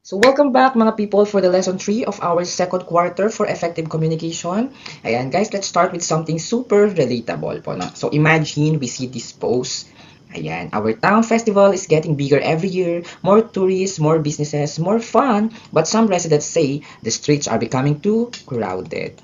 So welcome back mga people for the lesson 3 of our second quarter for effective communication. Ayan guys, let's start with something super relatable po. No? So imagine we see this post. Ayan, our town festival is getting bigger every year. More tourists, more businesses, more fun. But some residents say the streets are becoming too crowded.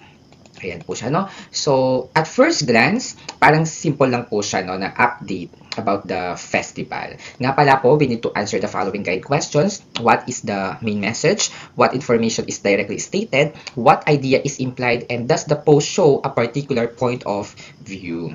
Ayan po siya, no? So, at first glance, parang simple lang po siya, no, na update about the festival. Nga pala po, we need to answer the following guide questions. What is the main message? What information is directly stated? What idea is implied? And does the post show a particular point of view?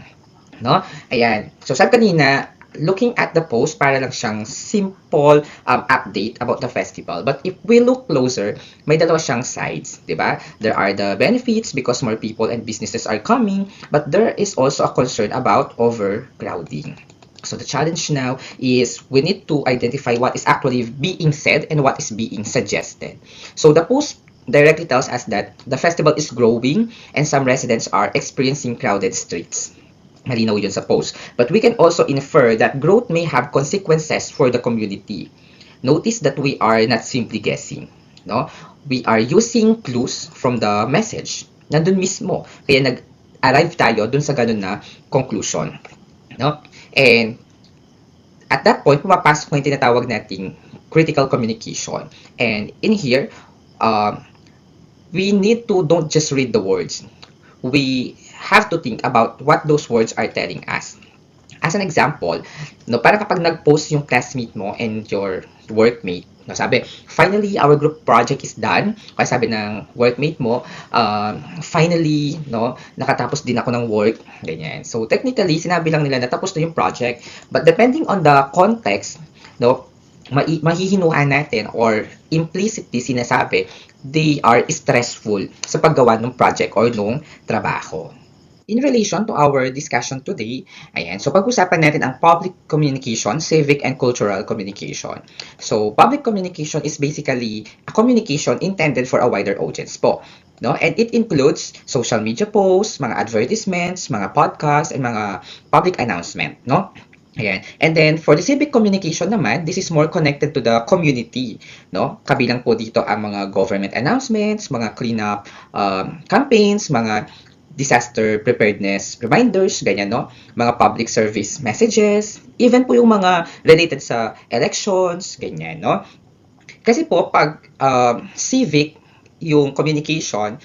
No? Ayan. So, sabi kanina, looking at the post, para lang siyang simple update about the festival. But if we look closer, may dalawa siyang sides, di ba? There are the benefits because more people and businesses are coming, but there is also a concern about overcrowding. So the challenge now is we need to identify what is actually being said and what is being suggested. So the post directly tells us that the festival is growing and some residents are experiencing crowded streets. Malinaw yun sa post. But we can also infer that growth may have consequences for the community. Notice that we are not simply guessing. No? We are using clues from the message. Nandun mismo. Kaya nag-arrive tayo dun sa ganun na conclusion. No? And at that point, pumapasok na yung tinatawag nating critical communication. And in here, we need to don't just read the words. We have to think about what those words are telling us. As an example, no, para kapag nag-post yung classmate mo and your workmate, no, sabi, finally, our group project is done. Kaya sabi ng workmate mo, finally, no, nakatapos din ako ng work, ganyan. So, technically, sinabi lang nila na tapos na yung project. But depending on the context, no, mahihinuan natin or implicitly sinasabi, they are stressful sa paggawa ng project or nung trabaho. In relation to our discussion today, ayan, so pag-usapan natin ang public communication, civic and cultural communication. So, public communication is basically a communication intended for a wider audience po. No? And it includes social media posts, mga advertisements, mga podcasts, and mga public announcement. No? Ayan. And then, for the civic communication naman, this is more connected to the community. No? Kabilang po dito ang mga government announcements, mga cleanup campaigns, mga disaster preparedness reminders, ganyan, no? Mga public service messages, even po yung mga related sa elections, ganyan, no? Kasi po, pag civic, yung communication,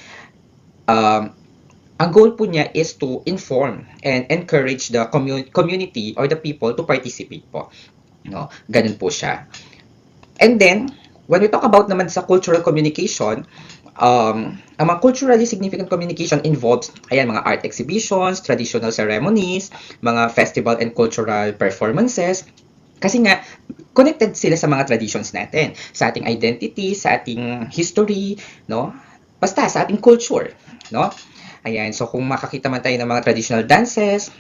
ang goal po niya is to inform and encourage the community or the people to participate po. No? Ganun po siya. And then, when we talk about naman sa cultural communication, ang mga culturally significant communication involves, ayan, mga art exhibitions, traditional ceremonies, mga festival and cultural performances. Kasi nga, connected sila sa mga traditions natin, sa ating identity, sa ating history, no? Basta sa ating culture, no? Ayan, so kung makakita man tayo ng mga traditional dances,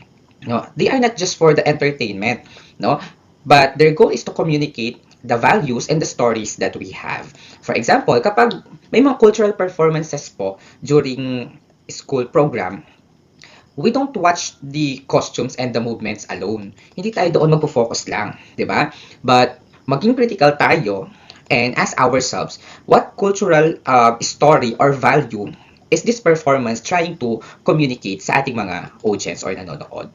no, they are not just for the entertainment, no? But their goal is to communicate the values and the stories that we have. For example, kapag may mga cultural performances po during school program, we don't watch the costumes and the movements alone. Hindi tayo doon magpo-focus lang, di ba? But maging critical tayo and ask ourselves, what cultural story or value is this performance trying to communicate sa ating mga audience or nanonood?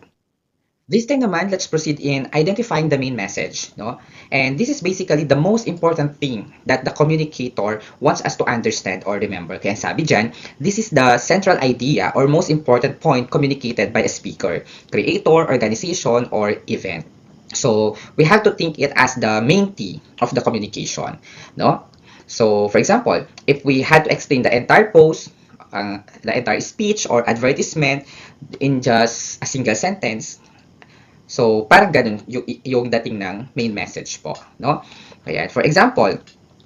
This time naman, let's proceed in identifying the main message, no? And this is basically the most important thing that the communicator wants us to understand or remember. Kaya sabi dyan, this is the central idea or most important point communicated by a speaker, creator, organization, or event. So, we have to think it as the main key of the communication, no? So, for example, if we had to explain the entire post, the entire speech or advertisement in just a single sentence, so, parang ganun yung dating ng main message po, no? Kaya, for example,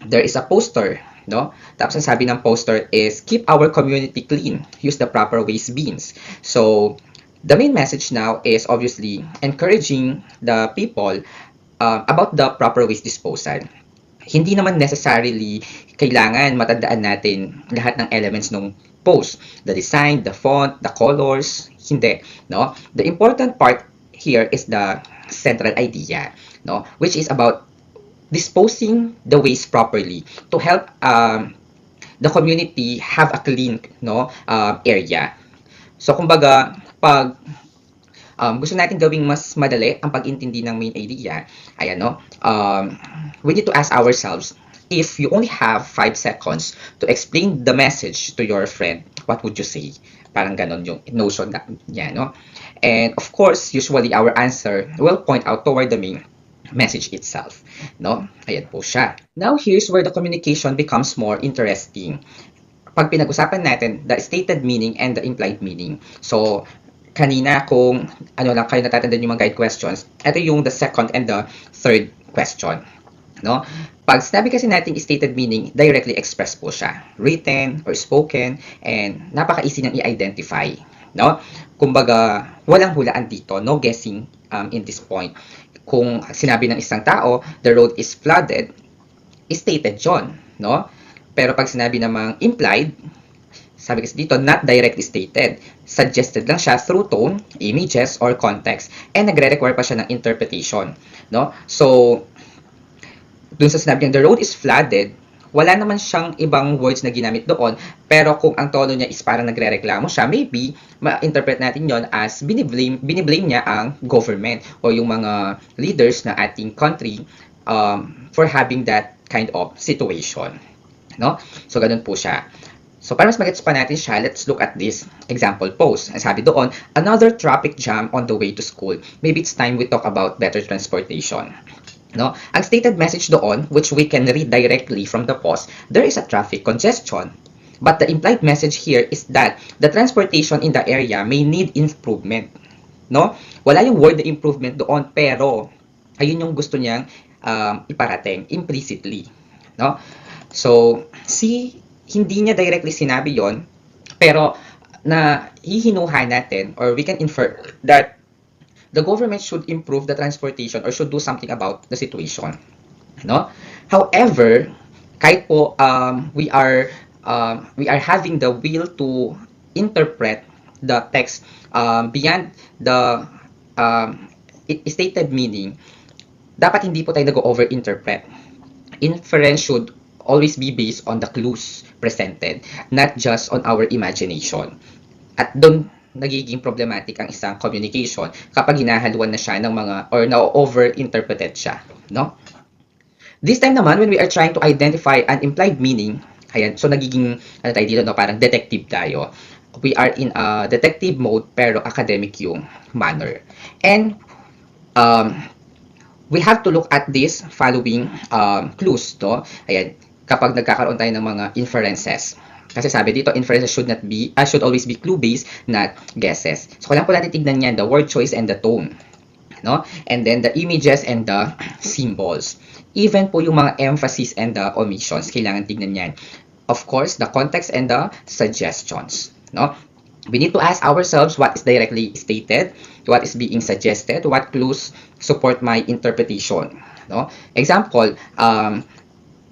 there is a poster, no? Tapos ang sabi ng poster is, keep our community clean, use the proper waste bins. So, the main message now is obviously encouraging the people about the proper waste disposal. Hindi naman necessarily kailangan matandaan natin lahat ng elements ng post. The design, the font, the colors, hindi, no? The important part here is the central idea, no, which is about disposing the waste properly to help the community have a clean area. So kumbaga, pag gusto natin gawing mas madali ang pag-intindi ng main idea, ayan, we need to ask ourselves, if you only have 5 seconds to explain the message to your friend, what would you say? Parang ganon yung notion niya, no? And of course, usually our answer will point out toward the main message itself, no? Ayan po siya. Now, here's where the communication becomes more interesting. Pag pinag-usapan natin the stated meaning and the implied meaning. So, kanina kung lang kayo natatandaan yung mga guide questions, ito yung the second and the third question, no? Pag sinabi kasi natin stated meaning, directly expressed po siya, written or spoken, and napaka-easy niyang i-identify, no? Kumbaga, walang hulaan dito, no guessing in this point. Kung sinabi ng isang tao, the road is flooded, stated yun, no? Pero pag sinabi namang implied, sabi kasi dito, not directly stated. Suggested lang siya through tone, images, or context. And nagre-require pa siya ng interpretation, no? So, dun sa sinabi niya, the road is flooded, wala naman siyang ibang words na ginamit doon, pero kung ang tono niya is parang nagre-reklamo siya, maybe, ma-interpret natin yon as biniblame niya ang government o yung mga leaders na ating country for having that kind of situation, no? So, ganun po siya. So, para mas magets pa natin siya, let's look at this example post. Ang sabi doon, another traffic jam on the way to school. Maybe it's time we talk about better transportation. No? Ang stated message doon, which we can read directly from the post, there is a traffic congestion. But the implied message here is that the transportation in the area may need improvement. No? Wala yung word na improvement doon, pero ayun yung gusto niyang iparating implicitly. No? So, hindi niya directly sinabi yon, pero na hihinuhan natin, or we can infer that the government should improve the transportation or should do something about the situation, no? However, kahit po we are having the will to interpret the text beyond the stated meaning, dapat hindi po tayo nag-over-interpret. Inference should always be based on the clues presented, not just on our imagination. At doon nagiging problematic ang isang communication kapag hinahaluan na siya ng mga or na-over-interpreted siya, no? This time naman, when we are trying to identify an implied meaning, ayan, so nagiging tayo dito, no, parang detective tayo. We are in a detective mode pero academic yung manner. And we have to look at this following clues, no? Ayan, kapag nagkakaroon tayo ng mga inferences. Kasi sabi dito, inferences should always be clue-based, not guesses. So, kailangan po natin tignan yan, the word choice and the tone, no? And then, the images and the symbols. Even po yung mga emphasis and the omissions, kailangan tignan yan. Of course, the context and the suggestions, no? We need to ask ourselves what is directly stated, what is being suggested, what clues support my interpretation, no? Example,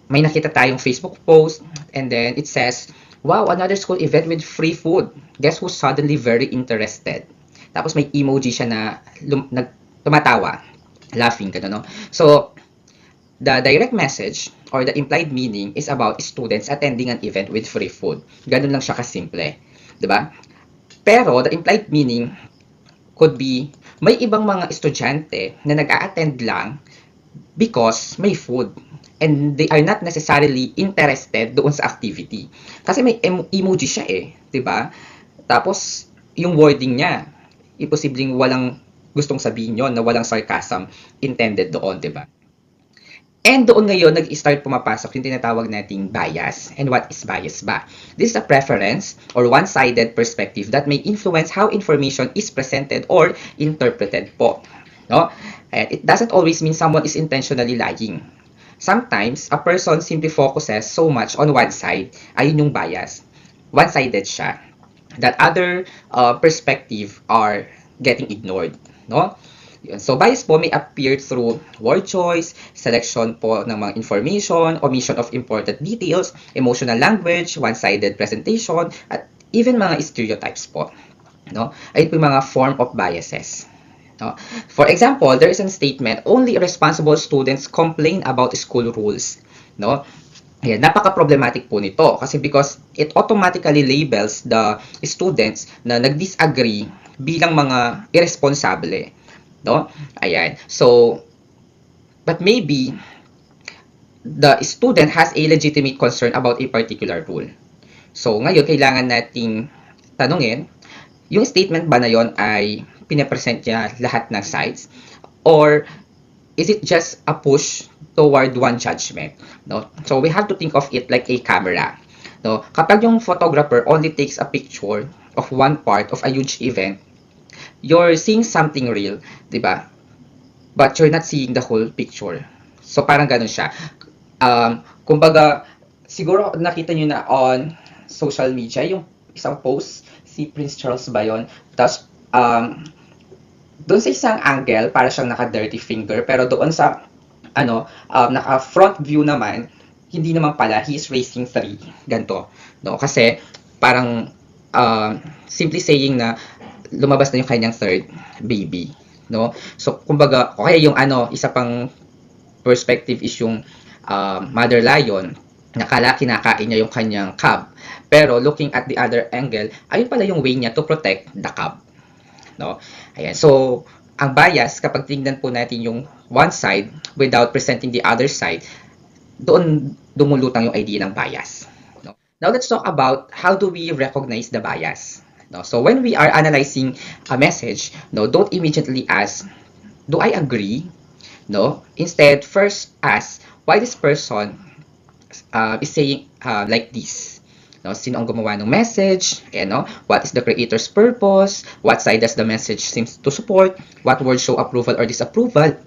may nakita tayong Facebook post, and then it says, wow, another school event with free food. Guess who's suddenly very interested? Tapos may emoji siya na tumatawa, laughing, gano'n, no? So, the direct message or the implied meaning is about students attending an event with free food. Ganun lang siya kasimple, di ba? Pero, the implied meaning could be, may ibang mga estudyante na nag-a-attend lang because may food. And they are not necessarily interested doon sa activity. Kasi may emoji siya di ba? Tapos, yung wording niya, imposibleng walang gustong sabihin yon, na walang sarcasm intended doon, di ba? And doon ngayon, nag-start pumapasok yung tinatawag nating bias. And what is bias ba? This is a preference or one-sided perspective that may influence how information is presented or interpreted po. No? And it doesn't always mean someone is intentionally lying. Sometimes, a person simply focuses so much on one side, ayun yung bias. One-sided siya. That other perspective are getting ignored, no? So, bias po may appear through word choice, selection po ng mga information, omission of important details, emotional language, one-sided presentation, at even mga stereotypes po, no? Ayun po yung mga form of biases. No? For example, there is a statement, only responsible students complain about school rules. No? Ayan, napaka-problematic po nito kasi because it automatically labels the students na nag-disagree bilang mga irresponsable. No? Ayan. So, but maybe the student has a legitimate concern about a particular rule. So, ngayon, kailangan nating tanungin, yung statement ba na yon ay pinapresent niya lahat ng sides? Or is it just a push toward one judgment? No? So, we have to think of it like a camera. No? Kapag yung photographer only takes a picture of one part of a huge event, you're seeing something real, di ba? But you're not seeing the whole picture. So, parang ganun siya. Kumbaga, siguro nakita nyo na on social media, yung isang post, si Prince Charles ba yun? Tapos, doon sa isang angle, para siyang naka-dirty finger, pero doon sa, naka-front view naman, hindi naman pala, he's raising 3. Ganto. No? Kasi, parang, simply saying na, lumabas na yung kanyang third baby. No? So, kumbaga, okay, yung isa pang perspective is yung mother lion, nakala kinakain niya yung kanyang cub. Pero looking at the other angle, ayun pala yung way niya to protect the cub. No? Ayan. So, ang bias, kapag tingnan po natin yung one side without presenting the other side, doon dumulutang yung idea ng bias. No? Now, let's talk about how do we recognize the bias. No? So, when we are analyzing a message, no, don't immediately ask, do I agree? No? Instead, first ask, why this person is saying like this. No, sino ang gumawa ng message? Ayan, no? What is the creator's purpose? What side does the message seems to support? What words show approval or disapproval?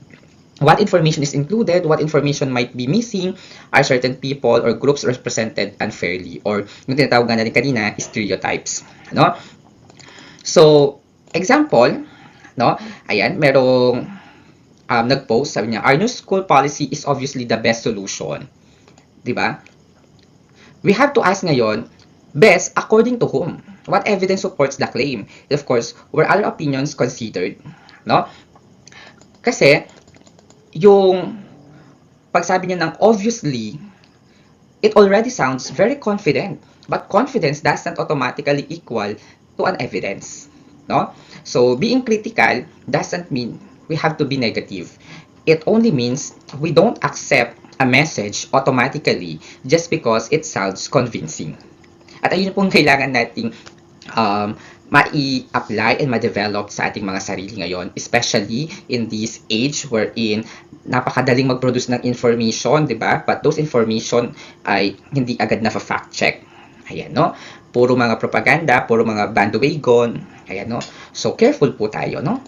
What information is included? What information might be missing? Are certain people or groups represented unfairly? Or yung tinatawag nga natin kanina, stereotypes. No? So, example, no? Ayan, merong nag-post, sabi niya, our new school policy is obviously the best solution. Diba? We have to ask ngayon, best according to whom? What evidence supports the claim? And of course, were other opinions considered? No? Kasi, yung pagsabi niya ng obviously, it already sounds very confident. But confidence doesn't automatically equal to an evidence. No? So, being critical doesn't mean we have to be negative. It only means we don't accept a message automatically just because it sounds convincing. At ayun pong kailangan nating ma-i-apply and ma-develop sa ating mga sarili ngayon, especially in this age wherein napakadaling mag-produce ng information, di ba? But those information ay hindi agad na fact check. Ayan, no? Puro mga propaganda, puro mga bandwagon. Ayan, no? So, careful po tayo, no?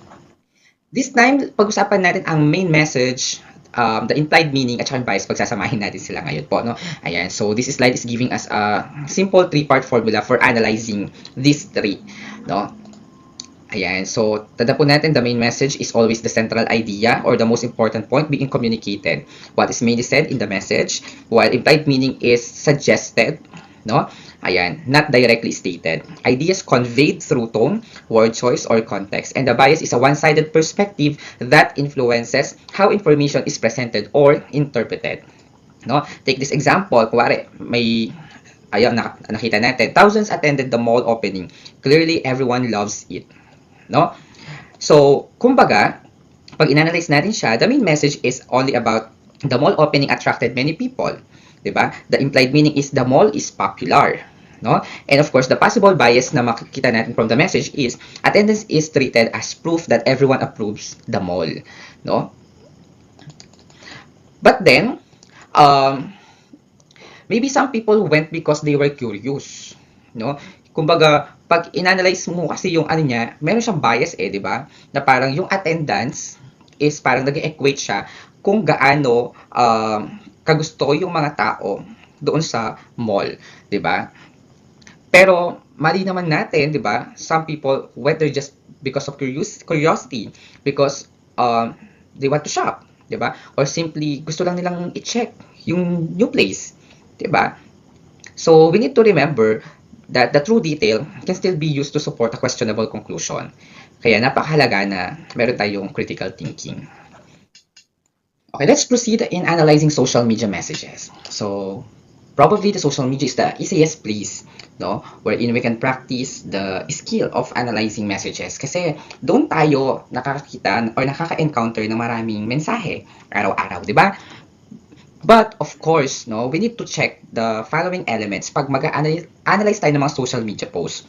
This time, pag-usapan natin ang main message, the implied meaning at saka bias, pagsasamahin natin sila ngayon po, no? Ayan, so this slide is giving us a simple 3-part formula for analyzing these 3, no? Ayan, so tanda po natin, the main message is always the central idea or the most important point being communicated. What is mainly said in the message, while implied meaning is suggested, no? Ayan, not directly stated. Ideas conveyed through tone, word choice, or context. And the bias is a one-sided perspective that influences how information is presented or interpreted. No? Take this example. Kuwari, may, ayun, nakita natin, thousands attended the mall opening. Clearly, everyone loves it. No? So, kumbaga, pag inanalyze natin siya, the main message is only about the mall opening attracted many people. Diba? The implied meaning is the mall is popular. No? And of course, the possible bias na makikita natin from the message is attendance is treated as proof that everyone approves the mall. No? But then, maybe some people went because they were curious. No? Kumbaga, pag inanalyze mo kasi yung ano niya, meron siyang bias di ba? Na parang yung attendance is parang nag-equate siya kung gaano kagusto yung mga tao doon sa mall, 'di ba? Pero mali naman natin, 'di ba? Some people whether just because of curiosity, because they want to shop, 'di ba? Or simply gusto lang nilang i-check yung new place, 'di ba? So we need to remember that the true detail can still be used to support a questionable conclusion. Kaya napakahalaga na meron tayong critical thinking. Okay, let's proceed in analyzing social media messages. So, probably the social media is the easiest place, no, wherein we can practice the skill of analyzing messages. Kasi doon tayo nakakakita or nakaka-encounter ng maraming mensahe araw-araw, di ba? But of course, no, we need to check the following elements pag mag-analyze tayo ng mga social media posts.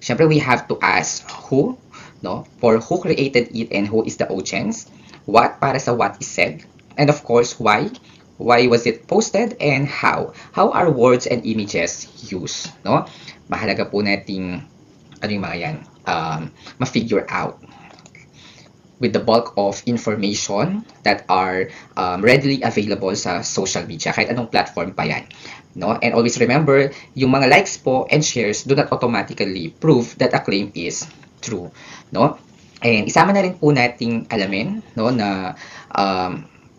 Siyempre, we have to ask who, no, for who created it and who is the audience. What, para sa what is said. And of course, why. Why was it posted and how? How are words and images used, no? Mahalaga po nating ano yung mga yan, ma-figure out with the bulk of information that are readily available sa social media, kahit anong platform pa yan. No? And always remember, yung mga likes po and shares do not automatically prove that a claim is true. No? And isama na rin po nating alamin, no, na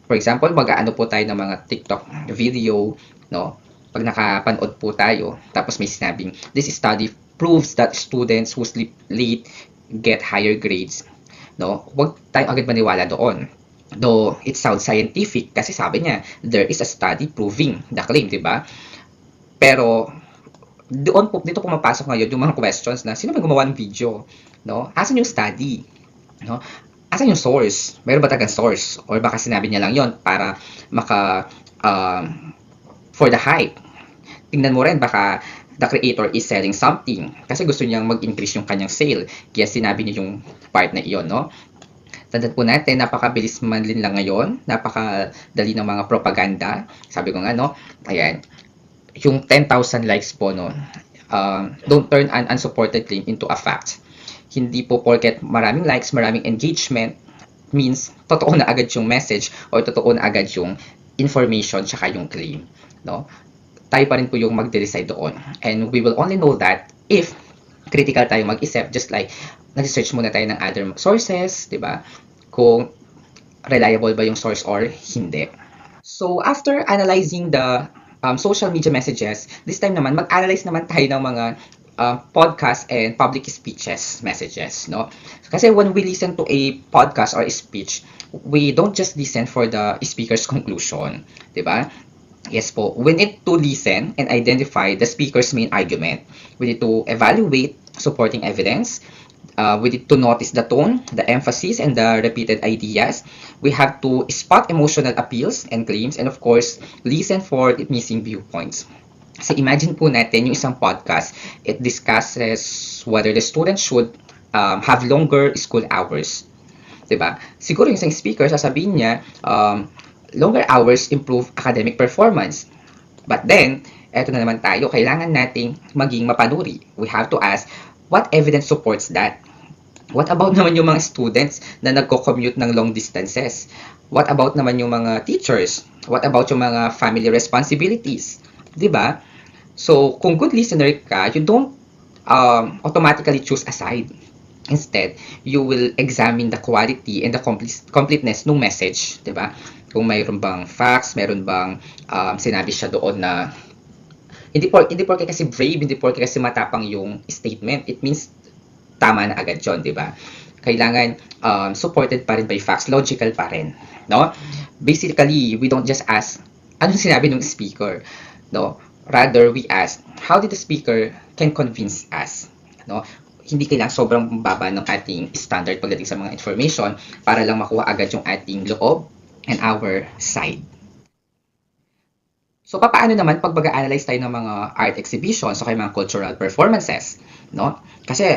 for example, mag-aano po tayo ng mga TikTok video, no? Pag nakapanood po tayo, tapos may sinabing, this study proves that students who sleep late get higher grades. No? Huwag tayong agad maniwala doon. Though it sounds scientific kasi sabi niya, there is a study proving the claim, di ba? Pero dito pumapasok ngayon yung mga questions na sino ba gumawa ng video, no? Asan yung study, no? Asan yung source? Meron ba talagang source? Or baka sinabi niya lang yon para for the hype. Tingnan mo rin, baka the creator is selling something kasi gusto niyang mag-increase yung kanyang sale. Kaya sinabi niya yung part na iyon, no? Tandaan po natin, napakabilis manlin lang ngayon, napakadali ng mga propaganda. Sabi ko nga, no? Ayan, yung 10,000 likes po, no? Don't turn an unsupported claim into a fact. Hindi po porket maraming likes, maraming engagement, means totoo na agad yung message or totoo na agad yung information tsaka yung claim, no? Tayo pa rin po yung magde-decide doon. And we will only know that if critical tayo mag-isip, just like nag-search muna tayo ng other sources, di ba? Kung reliable ba yung source or hindi. So, after analyzing the social media messages, this time naman, mag-analyze naman tayo ng mga podcast and public speeches messages, no? Kasi when we listen to a podcast or a speech, we don't just listen for the speaker's conclusion, di ba? Yes po, we need to listen and identify the speaker's main argument. We need to evaluate supporting evidence. We need to notice the tone, the emphasis, and the repeated ideas. We have to spot emotional appeals and claims, and of course, listen for missing viewpoints. So imagine po natin yung isang podcast, it discusses whether the students should have longer school hours. Diba? Siguro yung isang speaker, sasabihin niya, longer hours improve academic performance. But then, eto na naman tayo, kailangan nating maging mapanuri. We have to ask, what evidence supports that? What about naman yung mga students na nagko-commute ng long distances? What about naman yung mga teachers? What about yung mga family responsibilities? Diba? So, kung good listener ka, you don't automatically choose a side. Instead, you will examine the quality and the completeness ng message, di ba? Kung mayroon bang facts, mayroon bang sinabi siya doon na hindi porke kasi brave, hindi porke kasi matapang yung statement, it means tama na agad yun, di ba? Kailangan supported pa rin by facts, logical pa rin, no? Basically, we don't just ask anong sinabi ng speaker, no? Rather, we ask how did the speaker can convince us, no? Hindi kailangan sobrang baba ng ating standard pagdating sa mga information para lang makuha agad yung ating loob and our side. So, paano naman pag mag-analyze tayo ng mga art exhibitions o kaya mga cultural performances, no? Kasi,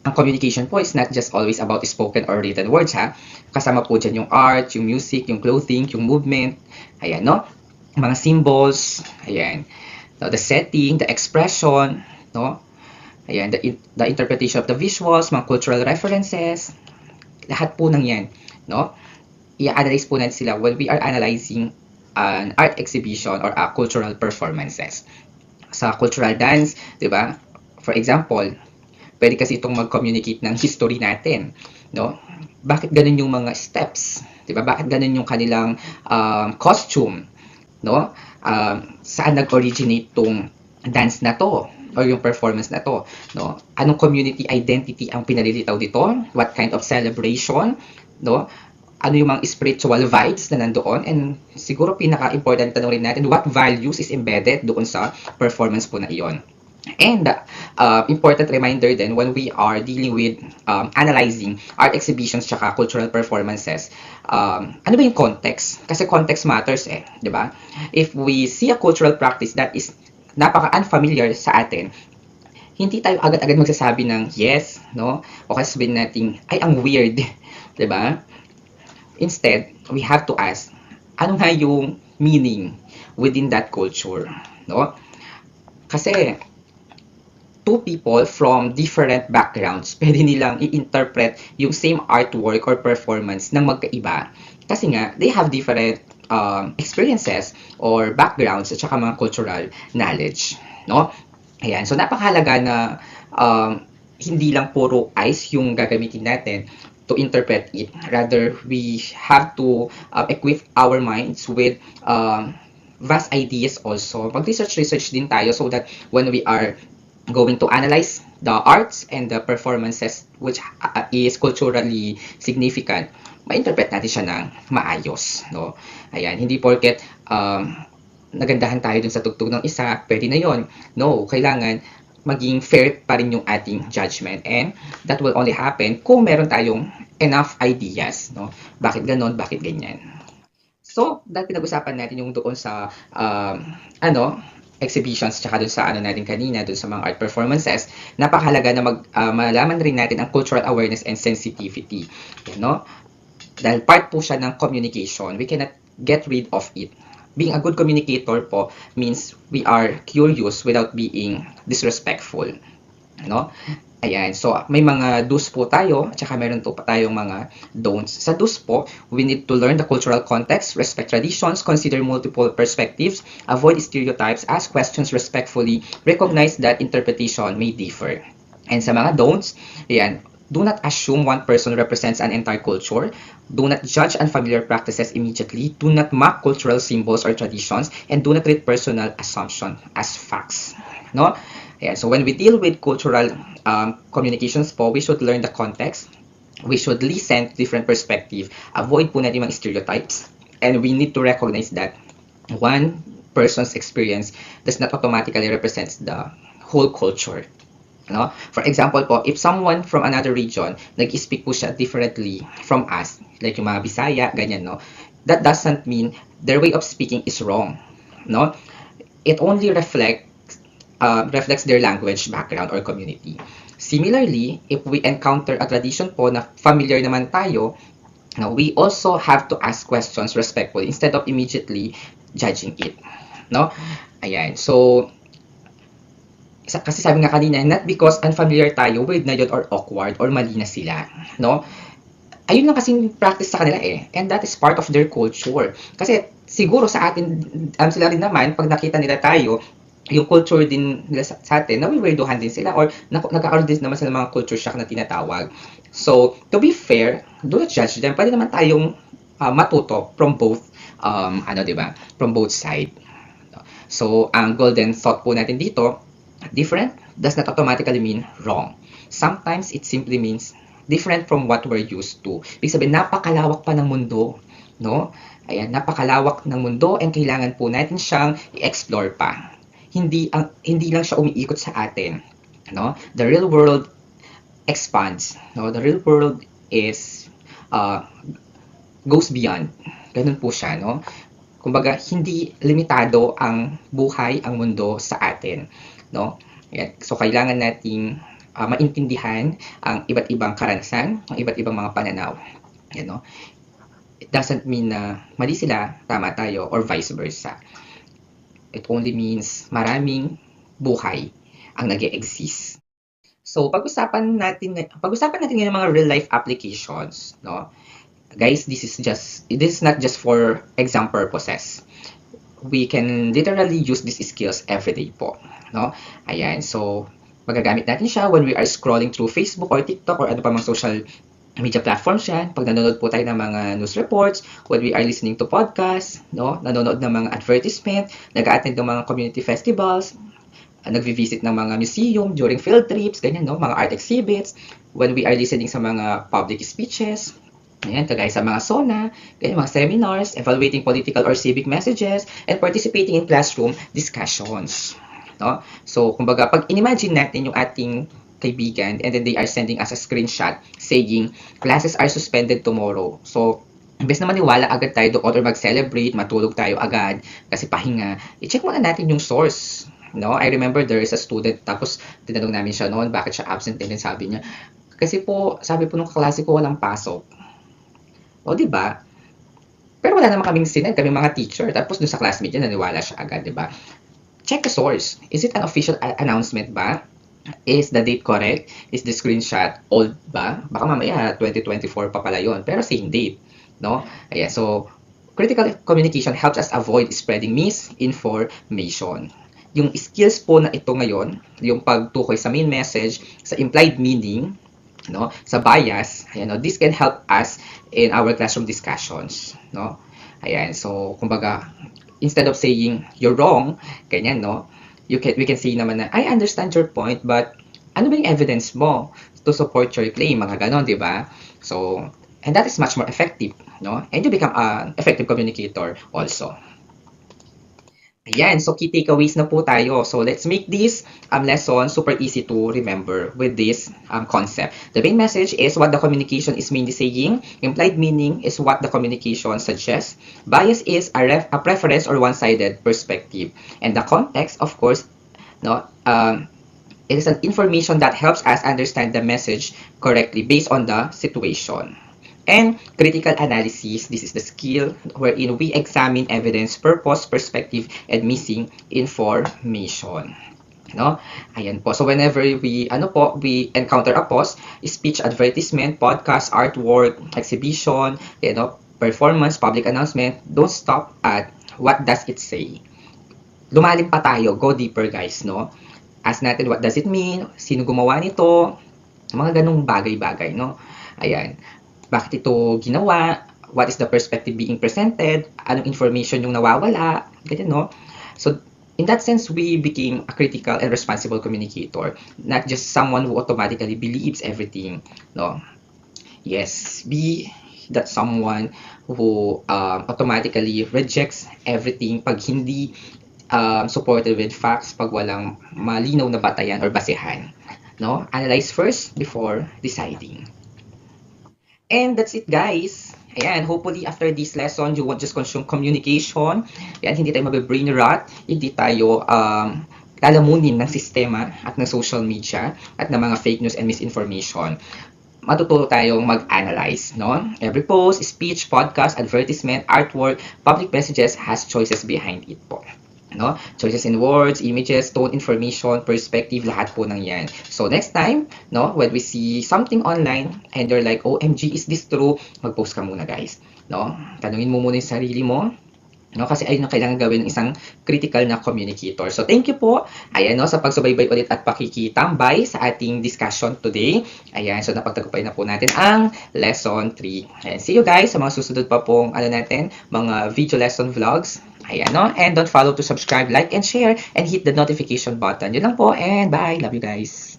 ang communication po is not just always about spoken or written words, ha? Kasama po dyan yung art, yung music, yung clothing, yung movement, ayan, no? Mga symbols, ayan. So, the setting, the expression, no? Ayan, the interpretation of the visuals, mga cultural references, lahat po ng yan, no? I-analyze po natin sila when we are analyzing an art exhibition or cultural performances. Sa cultural dance, di ba? For example, pwede kasi itong mag-communicate ng history natin, no? Bakit ganun yung mga steps? Di ba? Bakit ganun yung kanilang costume, no? Saan nag-originate tong dance na to? or yung performance na to, no? Anong community identity ang pinalilitaw dito? What kind of celebration, no? Ano yung mga spiritual vibes na nandoon? And siguro pinaka-important tanong rin natin, what values is embedded doon sa performance po na iyon? And important reminder then when we are dealing with analyzing art exhibitions tsaka cultural performances, ano ba yung context? Kasi context matters eh, di ba? If we see a cultural practice that is napaka-unfamiliar sa atin, hindi tayo agad-agad magsasabi ng yes, no? O kasi sabihin natin, ay, ang weird, di ba? Instead, we have to ask, ano nga yung meaning within that culture, no? Kasi, two people from different backgrounds, pwede nilang i-interpret yung same artwork or performance ng magkaiba. Kasi nga, they have different experiences or backgrounds at saka mga cultural knowledge. No? Ayan. So, napakahalaga na hindi lang puro eyes yung gagamitin natin to interpret it. Rather, we have to equip our minds with vast ideas also. Mag-research din tayo so that when we are going to analyze the arts and the performances which is culturally significant, ma-interpret natin siya ng maayos, no? Ayan, hindi porket nagandahan tayo dun sa tugtog ng isa, pwede na yon. No, kailangan maging fair pa rin yung ating judgment, and that will only happen kung meron tayong enough ideas, no? Bakit ganon, bakit ganyan. So, dahil pinag-usapan natin yung doon sa exhibitions tsaka dun sa natin kanina, dun sa mga art performances, napakahalaga na malaman rin natin ang cultural awareness and sensitivity. You know? Dahil part po siya ng communication, we cannot get rid of it. Being a good communicator po means we are curious without being disrespectful. No? Ayan, so may mga do's po tayo, at saka meron po pa tayong mga don'ts. Sa do's po, we need to learn the cultural context, respect traditions, consider multiple perspectives, avoid stereotypes, ask questions respectfully, recognize that interpretation may differ. And sa mga don'ts, ayan, do not assume one person represents an entire culture, do not judge unfamiliar practices immediately, do not mock cultural symbols or traditions, and do not treat personal assumption as facts. No? Yeah, so when we deal with cultural communications po, we should learn the context, we should listen to different perspective, avoid po natin mga stereotypes, and we need to recognize that one person's experience does not automatically represent the whole culture. No? For example po, if someone from another region, nag-speak po siya differently from us, like yung mga Bisaya, ganyan, no? That doesn't mean their way of speaking is wrong. No? It only reflects their language, background, or community. Similarly, if we encounter a tradition po na familiar naman tayo, no, we also have to ask questions respectfully instead of immediately judging it. No? Ayan. So, kasi sabi nga kanina, not because unfamiliar tayo, weird na yun or awkward or mali na sila. No? Ayun lang kasing practice sa kanila eh. And that is part of their culture. Kasi siguro sa atin, sila rin naman, pag nakita nila tayo, yung culture din nila sa atin, nawiwirdohan din sila or nagkakaroon din naman sila mga culture shock na tinatawag. So, to be fair, do not judge them. Pwede naman tayong matuto from both, diba? From both side. So, ang golden thought po natin dito, different does not automatically mean wrong. Sometimes it simply means different from what we're used to. Ibig sabihin, napakalawak pa ng mundo, no? Ayan, napakalawak ng mundo and kailangan po natin siyang i-explore pa. Hindi lang siya umiikot sa atin, no? The real world expands, no? The real world is goes beyond. Ganun po siya, no? Kumbaga, hindi limitado ang buhay, ang mundo sa atin, no? Yan. So kailangan nating maintindihan ang iba't ibang karanasan, ang iba't ibang mga pananaw. Yan, no? It doesn't mean na mali sila, tama tayo, or vice versa. It only means maraming buhay ang nag-e-exist. So, pag-usapan natin ngayon ng mga real life applications, no? Guys, this is not just for exam purposes. We can literally use these skills every day po, no? Ayan, so magagamit natin siya when we are scrolling through Facebook or TikTok or ano pa mga social media platforms yan. Pag nanonood po tayo ng mga news reports, when we are listening to podcasts, no? Nanonood ng mga advertisement, nag-a-attend ng mga community festivals, nagvi-visit ng mga museum during field trips, ganyan, no? Mga art exhibits, when we are listening sa mga public speeches, ayan, kagaya sa mga SONA, ganyan, mga seminars, evaluating political or civic messages, and participating in classroom discussions. No? So, kumbaga, pag in-imagine natin yung ating kaibigan and then they are sending us a screenshot saying, classes are suspended tomorrow. So, imbes na maniwala agad tayo doon or mag-celebrate, matulog tayo agad kasi pahinga, i-check muna natin yung source. No? I remember there is a student, tapos tinanong namin siya noon, bakit siya absent, and then sabi niya, kasi po, sabi po nung kaklase ko, walang pasok. O, di ba? Pero wala naman kaming sinend, kaming mga teacher. Tapos dun sa classmate niya, naniwala siya agad, di ba? Check the source. Is it an official announcement ba? Is the date correct? Is the screenshot old ba? Baka mamaya 2024 pa pala yun. Pero same date. No? Ayan, so, critical communication helps us avoid spreading misinformation. Yung skills po na ito ngayon, yung pagtukoy sa main message, sa implied meaning, no, sa bias, ayan, no, this can help us in our classroom discussions, no? Ayan, so kumbaga, instead of saying you're wrong, ganyan, no, we can say naman na I understand your point, but ano ba yung evidence mo to support your claim, mga ganon, di ba? So, and that is much more effective, no? And you become an effective communicator also. Ayan, so key takeaways na po tayo. So let's make this lesson super easy to remember with this concept. The main message is what the communication is mainly saying. Implied meaning is what the communication suggests. Bias is a preference or one-sided perspective. And the context, of course, no, it is an information that helps us understand the message correctly based on the situation. And critical analysis, this is the skill wherein we examine evidence, purpose, perspective, and missing information. No? Ayan po. So whenever we encounter a post, speech, advertisement, podcast, artwork, exhibition, performance, public announcement, don't stop at what does it say. Lumalim pa tayo, go deeper guys, no? Ask natin what does it mean, sino gumawa nito, mga ganung bagay-bagay, no? Ayan. Bakit ito ginawa, what is the perspective being presented, anong information yung nawawala, ganyan, no? So, in that sense, we became a critical and responsible communicator, not just someone who automatically believes everything, no? Yes, be that someone who automatically rejects everything pag hindi supported with facts, pag walang malinaw na batayan or basehan, no? Analyze first before deciding. And that's it, guys. Ayan, hopefully after this lesson, you won't just consume communication. Ayan, hindi tayo mabe-brain rot, hindi tayo lalamunin ng sistema at ng social media at ng mga fake news and misinformation. Matututo tayong mag-analyze, no? Every post, speech, podcast, advertisement, artwork, public messages has choices behind it po. No? Choices in words, images, tone, information, perspective, lahat po ng yan. So next time, no, when we see something online and you're like, OMG, is this true? Mag-post ka muna, guys. No? Tanungin mo muna yung sarili mo. No? Kasi ayun ang kailangan gawin ng isang critical na communicator. So thank you po, ayan, no, sa pagsubaybay ulit at pakikitambay sa ating discussion today. Ayan, so napagtagumpay na po natin ang lesson 3. Ayan, see you guys sa mga susunod pa pong mga video lesson vlogs. Ayan, no? And don't forget to subscribe, like, and share, and hit the notification button. Yun lang po, and bye! Love you guys!